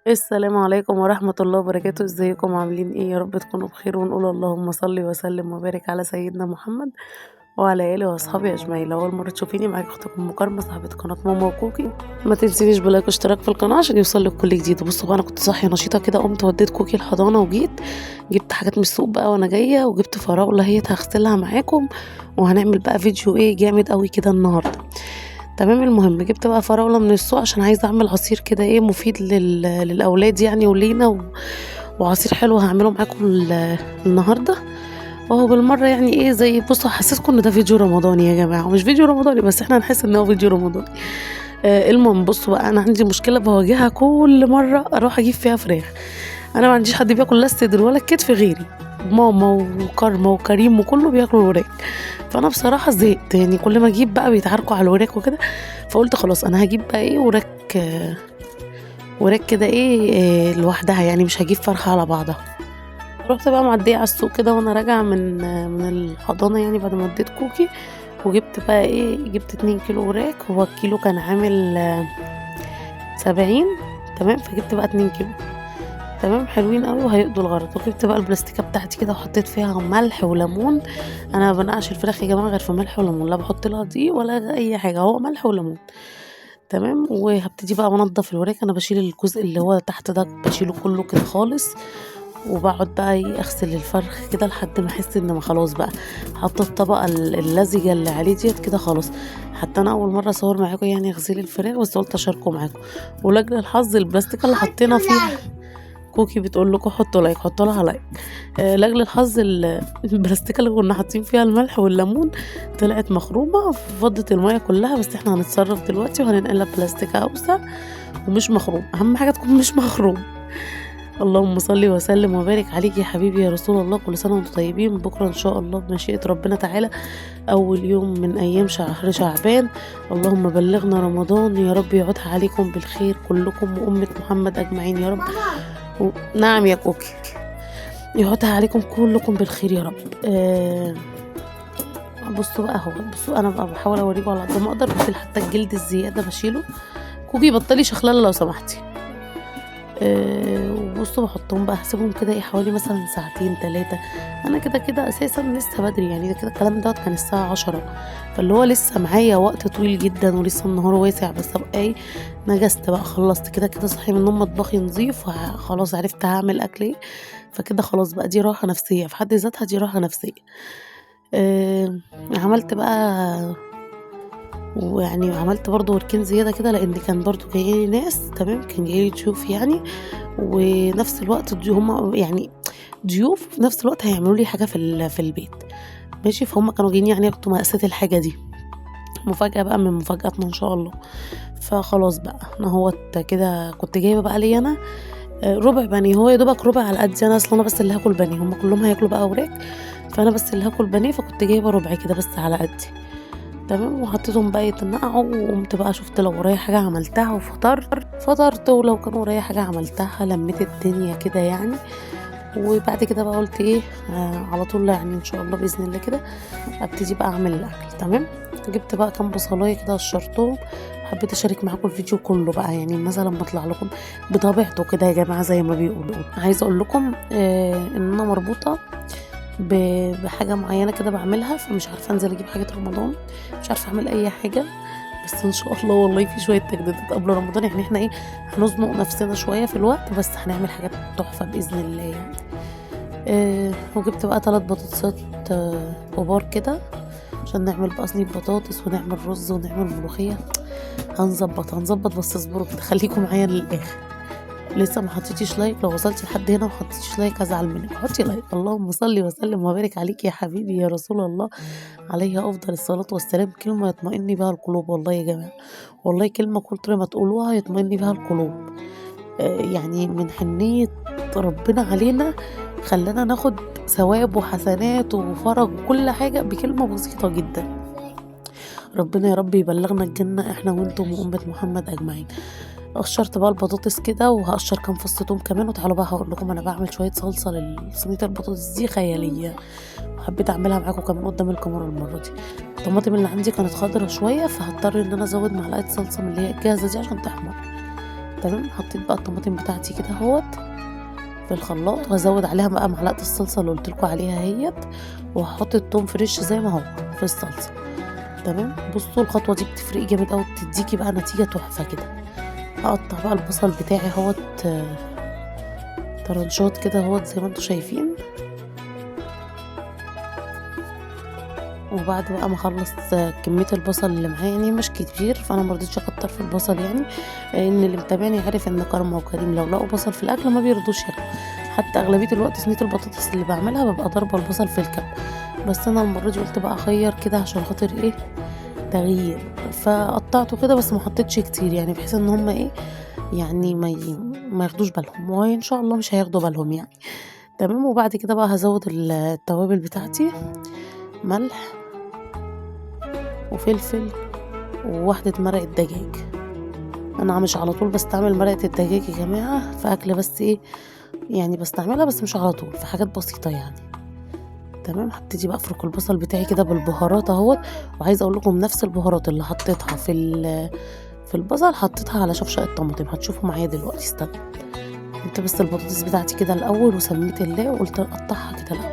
السلام عليكم ورحمة الله وبركاته، ازيكم عاملين ايه؟ يا رب تكونوا بخير، ونقول اللهم صل وسلم وبارك على سيدنا محمد وعلى اله واصحابه اجمعين. لو اول مرة تشوفيني، معاك اختكم مكرمة صاحبة قناة ماما وكوكي. ما تنسينيش بلايك واشتراك في القناة عشان يوصلك كل جديد. بصوا بقى، انا كنت صاحية نشيطة كده، قمت وديت كوكي الحضانة وجيت جبت حاجات من السوق بقى وانا جاية، وجبت فراولة هي هغسلها معاكم، وهنعمل بقى فيديو ايه جامد قوي كده النهارده. تمام. المهم جبت بقى فراولة من السوق عشان عايزة اعمل عصير كده ايه مفيد للاولاد يعني ولينا وعصير حلو هعمله معاكم النهارده. وهو بالمره يعني ايه زي بصوا، حسيتكم ان ده فيديو رمضاني يا جماعه، مش فيديو رمضاني بس احنا هنحس ان هو فيديو رمضاني. المهم بصوا بقى، انا عندي مشكله بواجهها كل مره اروح اجيب فيها فراخ. انا ما عنديش حد بياكل لا الصدر ولا الكتف غيري، ماما وكرمه وكريم وكله بياكلوا الوراك. فانا بصراحه زهقت، يعني كل ما اجيب بقى بيتعاركوا على الوراك وكده. فقلت خلاص انا هجيب بقى ايه وراك، وراك كده ايه لوحدها، يعني مش هجيب فرخه على بعضها. رحت بقى معديه على السوق كده وانا راجعه من الحضانه، يعني بعد ما اديت كوكي. وجبت بقى ايه، جبت 2 كيلو وراك، هو الكيلو كان عامل 70. تمام. فجبت بقى 2 كيلو. تمام، حلوين قوي وهيقضوا الغرض. وجبت بقى البلاستيكه بتاعتي كده وحطيت فيها ملح وليمون. انا ما بنقعش الفراخ يا جماعه غير في ملح وليمون، لا بحط لها دقيق ولا اي حاجه، هو ملح وليمون. تمام. وهبتدي بقى انضف الوراك. انا بشيل الجزء اللي هو تحت ده، بشيله كله كده خالص. وبقعد بقى ايه اغسل الفرخ كده لحد ما احس ان ما خلاص بقى حاطه الطبقه اللزجه اللي عليه ديت كده خلاص. حتى انا اول مره اصور معاكم يعني غسيل الفراخ، بس قلت اشاركه معاكم. ولاجل الحظ البلاستيكه اللي حطينا فيها، كوكي بتقول لكم حطوا لايك، حطوا لها لايك. لاجل الحظ البلاستيكه اللي كنا حاطين فيها الملح والليمون طلعت مخرومه، فضت الميه كلها. بس احنا هنتصرف دلوقتي وهننقلها بلاستيكه اوسع ومش مخروم، اهم حاجه تكون مش مخروم. اللهم صل وسلم وبارك عليك يا حبيبي يا رسول الله. كل سنه وانتم طيبين. بكره ان شاء الله بمشيئه ربنا تعالى اول يوم من ايام شهر شعبان. اللهم بلغنا رمضان يا رب، يعودها عليكم بالخير كلكم وامه محمد اجمعين يا رب. نعم يا كوكي، يعودها عليكم كلكم بالخير يا رب. بصوا بقى، هو بصوا انا بقى بحاول اوريكم على قد ما اقدر، بشيل حتى الجلد الزياده بشيله. كوكي بطلي شخلله لو سمحتي. وبصوا بحطهم بقى، هسيبهم كده ايه حوالي مثلا ساعتين 3. انا كده كده اساسا لسه بدري، يعني ده كده الكلام دوت كان الساعه 10. فاللي هو لسه معايا وقت طويل جدا ولسه النهار واسع. بس ابقى ايه، نجزت بقى خلصت كده كده، صحي من النوم مطبخي نظيف وخلاص عرفت هعمل اكل ايه. فكده خلاص بقى، دي راحه نفسيه في حد ذاتها، دي راحه نفسيه. أه عملت بقى، ويعني عملت برضو وركين زيادة كده، لان كان برضو جايلي ناس. تمام، كان جايلي ضيوف يعني، ونفس الوقت هم يعني ضيوف في نفس الوقت هيعملوا لي حاجة في البيت. ماشي. فهم كانوا جايين يعني ياخدوا مقاسات الحاجة دي، مفاجأة بقى من مفاجآتنا ان شاء الله. فخلاص بقى انا هوت كده كنت جايبة بقى لي انا ربع بانيه. هو يا دوبك ربع على قد انا، اصلا انا بس اللي هاكل بانيه، هم كلهم هياكلوا بقى وراك، فانا بس اللي هاكل بانيه. فكنت جايبة ربع كده بس على قدي. تمام. وحطيتهم بقى يتنقعوا، وقمت بقى شفت لو ورايا حاجة عملتها فطرت، ولو كان ورايا حاجة عملتها لميت الدنيا كده يعني. وبعد كده بقى قلت ايه على طول يعني ان شاء الله باذن الله كده ابتدي بقى اعمل الاكل. تمام. جبت بقى كام بصلايه كده قشرتهم. حبيت اشارك معاكم الفيديو كله بقى، يعني مثلا ما اطلع لكم بطبيعته كده يا جماعه زي ما بيقولوا. عايزه اقول لكم ان انا مربوطه بحاجه معينه كده بعملها، فمش عارفه انزل اجيب حاجه رمضان، مش عارفه اعمل اي حاجه. بس ان شاء الله والله في شويه تجديدات قبل رمضان، يعني احنا ايه هنزنق نفسنا شويه في الوقت، بس هنعمل حاجات تحفه باذن الله يعني. وجبت بقى 3 بطاطسات كبار كده عشان نعمل بقى صينيه بطاطس ونعمل رز ونعمل ملوخيه. هنظبط بس اصبروا كده، خليكم معايا للاخر. لسه ما حطيتيش لايك؟ لو وصلتي لحد هنا وما حطيتيش لايك هزعل منك. حطي لايك. اللهم صل وسلم وبارك عليك يا حبيبي يا رسول الله، عليه افضل الصلاه والسلام. كلمه يطمئن بها القلوب والله يا جماعه، والله كلمه كل ما تقولوها يطمئن بها القلوب. يعني من حنيه ربنا علينا خلانا ناخد ثواب وحسنات وفرج وكل حاجه بكلمه بسيطه جدا. ربنا يا رب يبلغنا الجنه احنا وانتم وامه محمد اجمعين. قشرت بقى البطاطس كده، وهقشر كام فص توم كمان. وتعالوا بقى هقول لكم انا بعمل شويه صلصه لصينيه البطاطس دي خياليه، وحبيت اعملها معاكم كمان قدام الكاميرا المره دي. الطماطم اللي عندي كانت خضرة شويه، فهضطر ان انا ازود معلقه صلصه من اللي هي الجاهزه دي عشان تحمر. تمام. حطيت بقى الطماطم بتاعتي كده اهوت في الخلاط، وهزود عليها بقى معلقه الصلصه اللي قلتلكوا عليها اهيت، وهحط التوم فريش زي ما هو في الصلصه. تمام. بصوا الخطوه دي بتفرق جامد قوي، بتديكي بقى نتيجه تحفه كده. هقطع بقى البصل بتاعي اهوت طرنشات كده اهوت زي ما انتوا شايفين. وبعد بقى ما اخلص كميه البصل اللي معايا يعني مش كتير، فانا مرضتش اكتر في البصل يعني، ان اللي متابعني عارف ان كرمه وكريم لو لقوا بصل في الاكل ما بيرضوش ياكلوا. حتى اغلبيه الوقت صينيه البطاطس اللي بعملها ببقى ضاربه البصل في الكب، بس انا المره دي قلت بقى اخير كده عشان خاطر ايه تغيير، فقطعته كده بس ما حطيتش كتير يعني بحيث ان هم ايه يعني ما ياخدوش بالهم، وان شاء الله مش هياخدوا بالهم يعني. تمام. وبعد كده بقى هزود التوابل بتاعتي، ملح وفلفل وواحدة مرقة دجاج. انا مش على طول بستعمل مرقة الدجاج يا جماعة في اكل، بس ايه يعني بستعملها بس مش على طول، في حاجات بسيطة يعني. تمام. هبتدي بقى افرك البصل بتاعي كده بالبهارات اهوت، وعايزه اقول لكم نفس البهارات اللي حطيتها في البصل حطيتها على شفشق الطماطم، هتشوفوا معايا دلوقتي. استنى. قلت بس البطاطس بتاعتي كده الاول وسميت الله وقلت اقطعها كده الاول،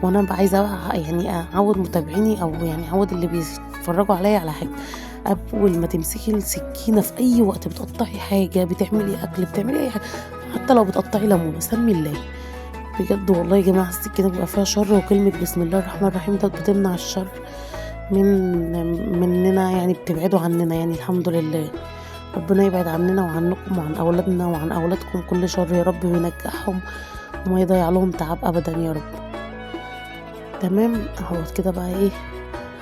وانا بقى عايزه بقى يعني اعود متابعيني او يعني اعود اللي بيتفرجوا عليا على حاجه. اول ما تمسكي السكينه في اي وقت بتقطعي حاجه، بتعملي اكل، بتعملي اي حاجه، حتى لو بتقطعي ليمونه سمي الله. بجد والله يا جماعه السكينه بيبقى فيها شر، وكلمه بسم الله الرحمن الرحيم ده بتمنع الشر مننا يعني، بتبعدوا عننا يعني. الحمد لله ربنا يبعد عننا وعنكم وعن اولادنا وعن اولادكم كل شر يا رب، وينجحهم وما يضيع لهم تعب ابدا يا رب. تمام. اهوت كده بقى ايه،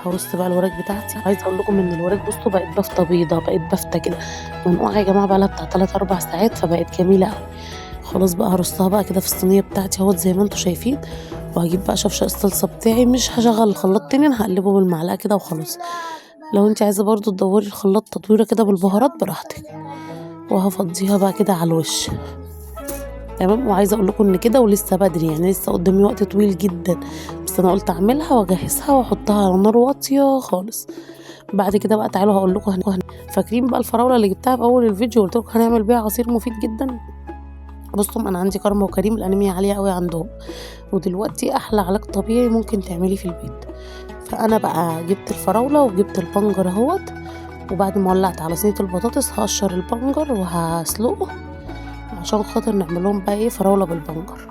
هرص بقى الوراك بتاعتي. عايزه اقول لكم ان الوراك بصوا بقت بفته بيضه، بقت بفته كده منقوعه يا جماعه، بقى لها بتاع 3 4 ساعات، فبقت جميله قوي. خلاص بقى هرصها بقى كده في الصينيه بتاعتي اهوت زي ما انتم شايفين، وهجيب بقى شفشق الصلصه بتاعي. مش هشغل الخلاط تاني، انا هقلبه بالمعلقه كده وخلاص. لو انت عايزه برضو تدوري الخلاط تدويره كده بالبهارات براحتك. وهفضيها بقى كده على الوش. تمام. وعايزه اقول لكم ان كده ولسه بدري يعني، لسه قدامي وقت طويل جدا، بس انا قلت اعملها واجهزها واحطها على نار واطيه خالص. بعد كده بقى تعالوا هقول لكم فاكرين بقى الفراوله اللي جبتها في اول الفيديو قلت لكم هنعمل بيها عصير مفيد جدا؟ بصوا انا عندي كرم وكريم الانيميا عاليه قوي عندهم، ودلوقتي احلى علاج طبيعي ممكن تعمليه في البيت. فانا بقى جبت الفراوله وجبت البنجر اهوت، وبعد ما ولعت على صينيه البطاطس هقشر البنجر وهسلقه عشان خاطر نعمل لهم بقى ايه فراوله بالبنجر.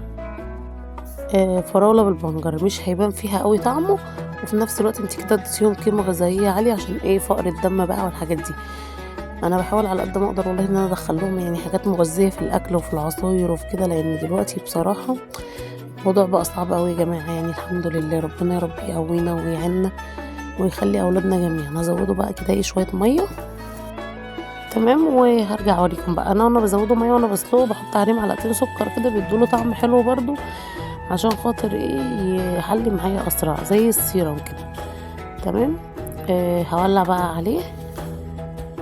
فراوله بالبنجر مش هيبان فيها قوي طعمه، وفي نفس الوقت انت كده اديتيهم قيمه غذائيه عاليه عشان ايه فقر الدم بقى والحاجات دي. انا بحاول على قد ما اقدر والله ان انا ادخل لهم يعني حاجات مغذيه في الاكل وفي العصاير وفي كده، لان دلوقتي بصراحه الموضوع بقى صعب قوي يا جماعه يعني. الحمد لله ربنا يا رب يقوينا ويعيننا ويخلي اولادنا جميعا. هزوده بقى كده ايه شويه ميه. تمام. وهرجع اوريكم بقى انا بزوده ميه وانا بسلقه، بحط عليه معلقتين سكر كده بيدوله طعم حلو برضو، عشان خاطر ايه يحلي معايا اسرع زي السيرم كده. تمام. هولع بقى عليه،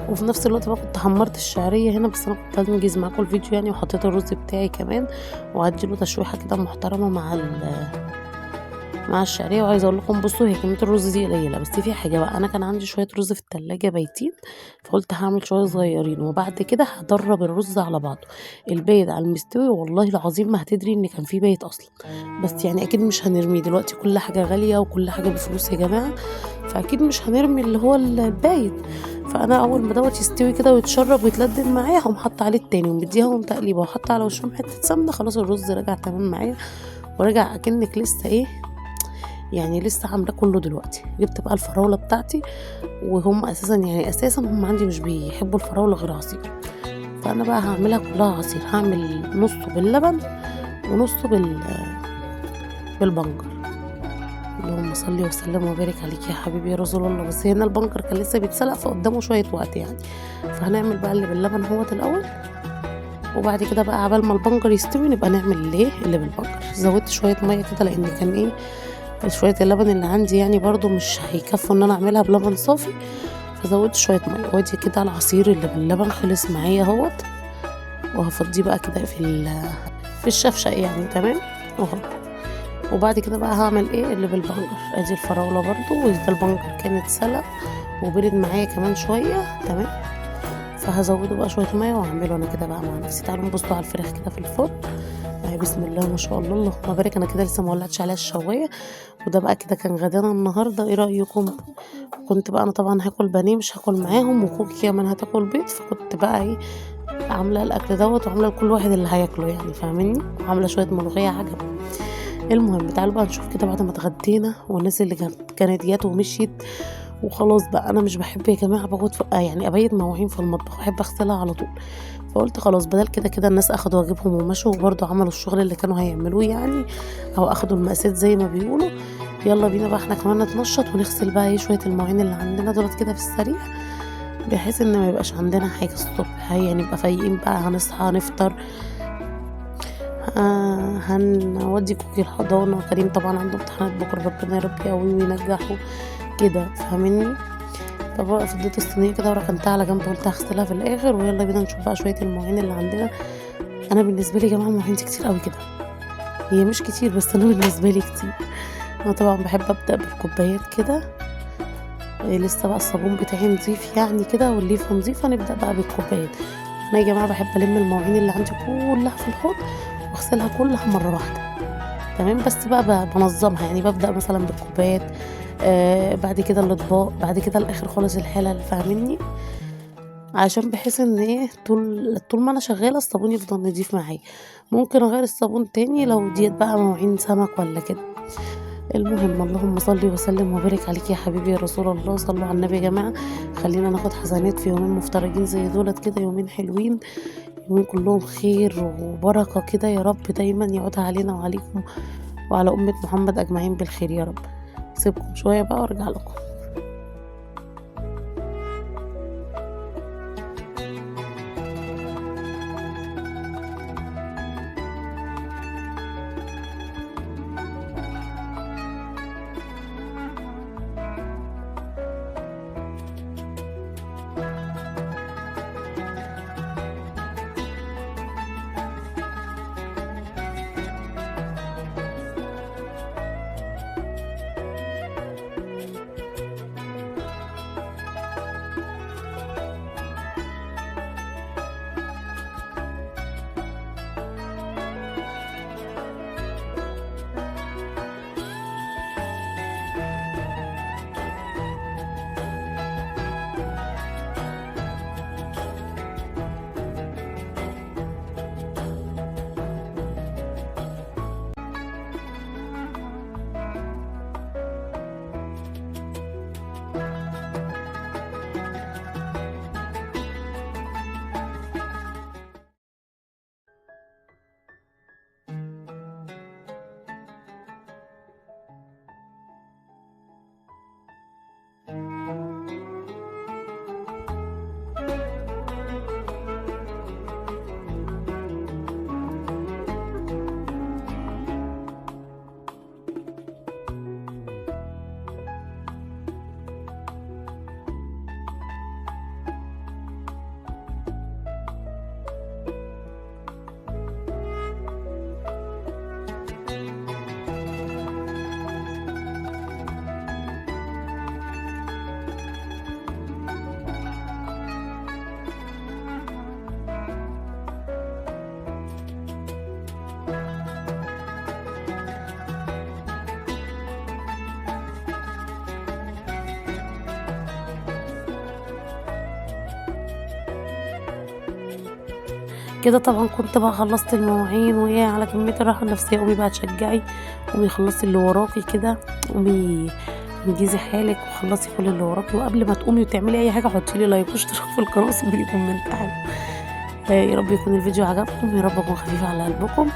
وفي نفس الوقت بقى كنت حمرت الشعريه هنا، بس انا كنت هنجز معاكم الفيديو يعني، وحطيت الرز بتاعي كمان وهديله تشويحه كده محترمه مع الشعريه. وعايزه اقول لكم بصوا هي كميه الرز دي قليله، بس في حاجه بقى، انا كان عندي شويه رز في التلاجة بايتين، فقلت هعمل شويه صغيرين وبعد كده هدرب الرز على بعضه البايت على المستوي. والله العظيم ما هتدري ان كان في بايت اصلا، بس يعني اكيد مش هنرميه دلوقتي، كل حاجه غاليه وكل حاجه بفلوس يا جماعه، فاكيد مش هنرمي اللي هو البايت. فانا اول ما دوت يستوي كده ويتشرب ويتلدن معايا هقوم حاطه عليه التاني ومديها تقليبه وحاطه على وشهم حته سمنه. خلاص الرز رجع تمام معايا، ورجع اكنك لسه ايه يعني لسه عامله كله دلوقتي. جبت بقى الفراوله بتاعتي، وهم اساسا هم عندي مش بيحبوا الفراوله غير عصير، فانا بقى هعملها كلها عصير. هعمل نصه باللبن ونصه بالبنجر. اللهم صل وسلم وبارك عليك يا حبيبي يا رسول الله. بس هنا البنجر كان لسه بيتسلق فقدامه شويه وقت يعني، فهنعمل بقى اللي باللبن هوت الاول، وبعد كده بقى عبال ما البنجر يستوي نبقى نعمل اللي بالبنجر. زودت شويه ميه كده لان كان ايه شويه اللبن اللي عندي يعني برضو مش هيكفوا ان انا اعملها بلبن صافي، فزودت شويه ميه. وادي كده العصير اللي باللبن خلص معايا اهوت، وهفضيه بقى كده في الشفشق يعني. تمام اهو. وبعد كده بقى هعمل ايه اللي بالبنجر. ادي الفراوله برضو، وده البنجر كان اتسلق وبرد معايا كمان شويه. تمام. فهزوده بقى شويه ميه وهعمله انا كده بقى مع نفسي. تعالوا نبصوا على الفراخ كده في الفرن. بسم الله ما شاء الله اللهم بارك. انا كده لسه ما ولعتش عليها الشوايه. وده بقى كده كان غدانا النهارده، ايه رايكم؟ كنت بقى انا طبعا هاكل بانيه مش هاكل معاهم، وكوكي كمان هتاكل بيض، فكنت بقى ايه عامله الاكل دوت وعامله لكل واحد اللي هياكله يعني، فاهميني؟ وعامله شويه ملوخيه عجب. المهم تعالوا بقى نشوف كده بعد ما اتغدينا والناس اللي كانت جات ومشيت وخلاص بقى. انا مش بحب يا جماعه بقعد يعني ابيت مواعين في المطبخ، بحب اغسلها على طول. فقلت خلاص بدل كده كده الناس اخدوا واجبهم ومشوا، وبرضه عملوا الشغل اللي كانوا هيعملوه يعني، او اخدوا المقاسات زي ما بيقولوا. يلا بينا بقى احنا كمان نتنشط ونغسل بقى ايه شويه المواعين اللي عندنا دولت كده في السريع، بحيث ان ما يبقاش عندنا حاجه الصبح يعني نبقى فايقين بقى. هنصحى نفطر، هنودي كوكي الحضانه، وكريم طبعا عنده امتحانات بكره، ربنا يا رب يقويه وينجحه كده، فاهميني؟ فبقى فضيت الصينيه كده وركنتها على جنب، قلت هغسلها في الاخر. ويلا بينا نشوف بقى شويه المواعين اللي عندنا. انا بالنسبه لي يا جماعه المواعين دي كتير قوي كده، هي مش كتير بس انا بالنسبه لي كتير. انا طبعا بحب ابدا بالكوبايات كده. لسه بقى الصابون بتاعي نظيف يعني كده والليفه نظيفه، نبدا بقى بالكوبايات. انا يا جماعه بحب الم المواعين اللي عندي كلها في الحوض واغسلها كلها مره واحده، تمام؟ بس بقى بنظمها يعني، ببدا مثلا بالكوبايات، بعد كده الاطباق، بعد كده الاخر خالص الحلل، فاهميني؟ عشان بحيث ان ايه طول ما انا شغاله الصابون يفضل نضيف معايا. ممكن اغير الصابون تاني لو ديت بقى مواعين سمك ولا كده. المهم اللهم صل وسلم وبارك عليك يا حبيبي يا رسول الله. صلوا على النبي يا جماعه. خلينا ناخد حسنات في يومين مفترجين زي دولت كده، يومين حلوين، يومين كلهم خير وبركه كده يا رب، دايما يعودها علينا وعليكم وعلى امه محمد اجمعين بالخير يا رب. سيبكم شويه بقى وارجع لكم. كده طبعا كنت بقى خلصت المواعين، وايه على كمية الراحة النفسية. قومي بقى تشجعي، قومي خلصي اللي وراكي كده، قومي انجزي حالك وخلصي كل اللي وراكي. وقبل ما تقومي وتعملي اي حاجة حطي لي لايك واشتراك في القناة وسيبي لي كومنت حلو. يا رب يكون الفيديو عجبكم، يا رب يكون خفيف على قلبكم.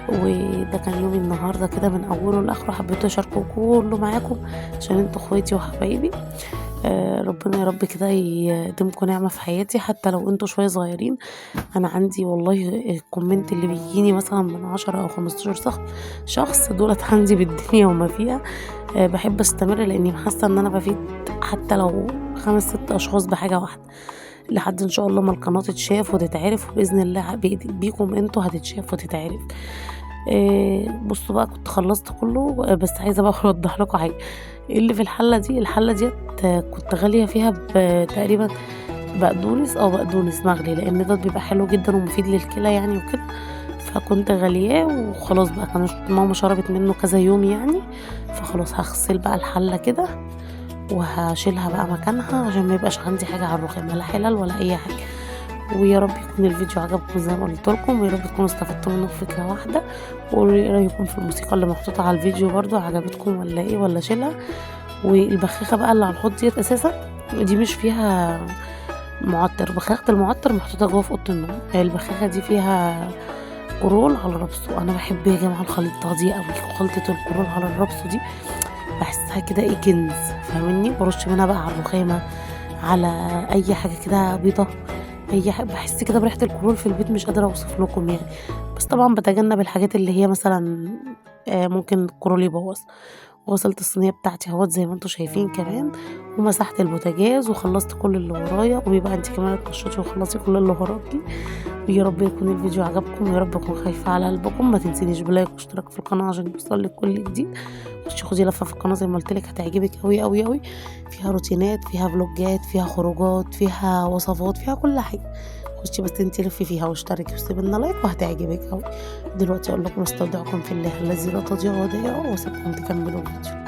وده كان يومي النهارده كده من اوله لاخره، حبيت اشاركه كله معاكم عشان انتوا اخواتي وحبايبي. ربنا يا رب كده يديمكم نعمة في حياتي، حتى لو انتوا شوية صغيرين. انا عندي والله الكومنت اللي بيجيني مثلا من 10 او 15 شخص دولت عندي بالدنيا وما فيها. بحب استمر لاني حاسة ان انا بفيد حتى لو 5-6 اشخاص بحاجة واحدة، لحد ان شاء الله ما القناة تتشاف وتتعرف، وباذن الله بيكم انتوا هتتشاف وتتعرف. بصوا بقى كنت خلصت كله، بس عايزه بقى اوضح لكم حاجه. اللي في الحله دي كنت غاليه فيها تقريبا بقدونس، بقدونس مغلي، لإن دوّة بيبقى حلو جدًا ومفيد للكلى يعني وكده، فكنت غالياه وخلاص بقى ماما شربت منه كذا يوم يعني، فخلاص هاغسل بقى الحلة كده وهاشيلها بقى مكانها عشان ما يبقاش عندي حاجة على الرخامة، لا حلل ولا أي حاجة. ويا رب يكون الفيديو عجبكم زي ما قُلت لكم، ويا رب تكونوا استفدتوا منه بفكرة واحدة، وقولوا لي إيه رأيكم في الموسيقى اللي محطوطة على الفيديو برضه عجبتكم والّا إيه والّا أشيلها؟ والبخاخة بقى اللي على الحوض ديّة أساسًا دي مش فيها معطر، بخاخة المعطر محطوطة جوّه في أوضة النوم، البخاخة دي فيها كرول على رابسو، أنا باحب يا جماعة الخليطة دي أوي، خلطة الكرول على الرابسو دي باحسها كده كنز فاهمني، بارُش منها بقى على الرخامة، على أي حاجة كده بيضا، باحس كده بريحة الكرول في البيت مش قادرة أوصف لكم يعني، بس طبعًا باتجنب الحاجات اللي هي مثلًا ممكن الكرول يبوظ. وغسلت الصينية بتاعتي أهوّة زي ما أنتم شايفين كمان، ومسحت البوتاجاز وخلّصت كل اللي ورايا، قومي بقى أنتِ كمان اتنشّطي وخلّصي كل اللي وراكِ، ويا رب يكون الفيديو عجبكم، ويا رب أكون خفيفة على قلبكم، ما تنسينيش بلايك واشتراك في القناة عشان يوصلِك كل جديد، خشي خدي لفة في القناة زي ما قُلت لِك هتعجبِك أوي، أوي، أوي، فيها روتينات، فيها فلوجات، فيها خروجات، فيها وصفات، فيها كل حاجة، خشي بس أنتِ لفي فيها واشتركي وسيبي لنا لايك وهتعجبِك أوي. دلوقتي أقول لكم أستودعكم في الله الذي لا تضيع ودائعه وأسيبكم تكملوا الفيديو.